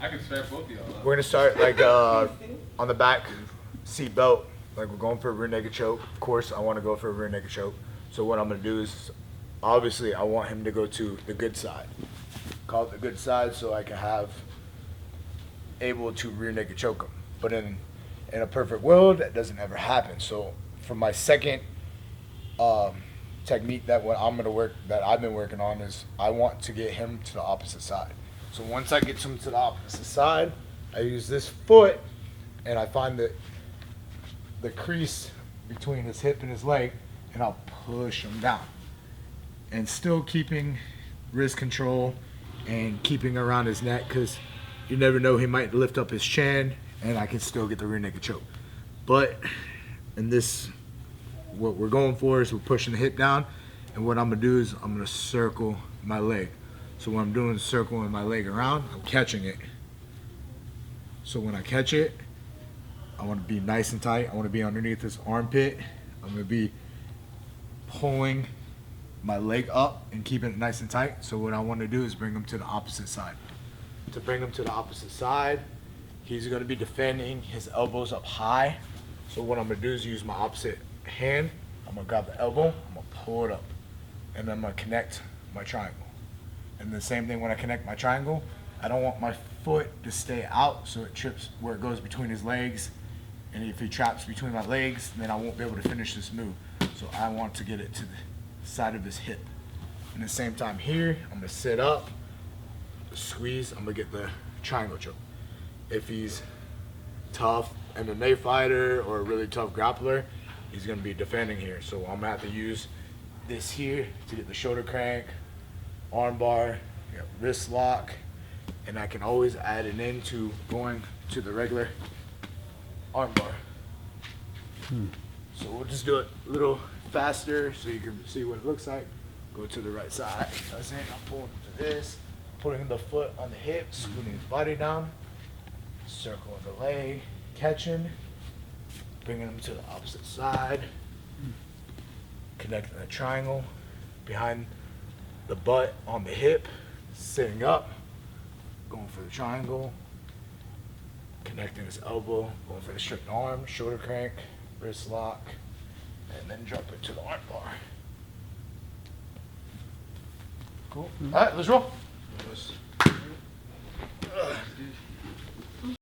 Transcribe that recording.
I can strap both of y'all up. We're gonna start like on the back seat belt. Like we're going for a rear naked choke. Of course, I want to go for a rear naked choke. So what I'm gonna do is, obviously, I want him to go to the good side. Call it the good side, so I can have able to rear naked choke him. But in a perfect world, that doesn't ever happen. So for my second technique that I've been working on is I want to get him to the opposite side. So once I get him to the opposite side, I use this foot and I find the crease between his hip and his leg, and I'll push him down. And still keeping wrist control and keeping around his neck, because you never know, he might lift up his chin and I can still get the rear naked choke. But in this, what we're going for is we're pushing the hip down, and what I'm gonna do is I'm gonna circle my leg. So what I'm doing is circling my leg around, I'm catching it. So when I catch it, I want to be nice and tight. I want to be underneath this armpit. I'm going to be pulling my leg up and keeping it nice and tight. So what I want to do is bring him to the opposite side. To bring him to the opposite side, he's going to be defending his elbows up high. So what I'm going to do is use my opposite hand. I'm going to grab the elbow, I'm going to pull it up, and then I'm going to connect my triangle. And the same thing when I connect my triangle, I don't want my foot to stay out so it trips where it goes between his legs. And if he traps between my legs, then I won't be able to finish this move. So I want to get it to the side of his hip. And at the same time here, I'm gonna sit up, squeeze, I'm gonna get the triangle choke. If he's tough MMA fighter or a really tough grappler, he's gonna be defending here. So I'm gonna have to use this here to get the shoulder crank, arm bar, wrist lock, and I can always add it into going to the regular arm bar. So we'll just do it a little faster so you can see what it looks like. Go to the right side. That's it. I'm pulling to this, putting the foot on the hip, scooting his body down, circling the leg, catching, bringing him to the opposite side, connecting the triangle behind the butt on the hip, sitting up, going for the triangle, connecting his elbow, going for the stripped arm, shoulder crank, wrist lock, and then drop it to the arm bar. Cool. All right, let's roll.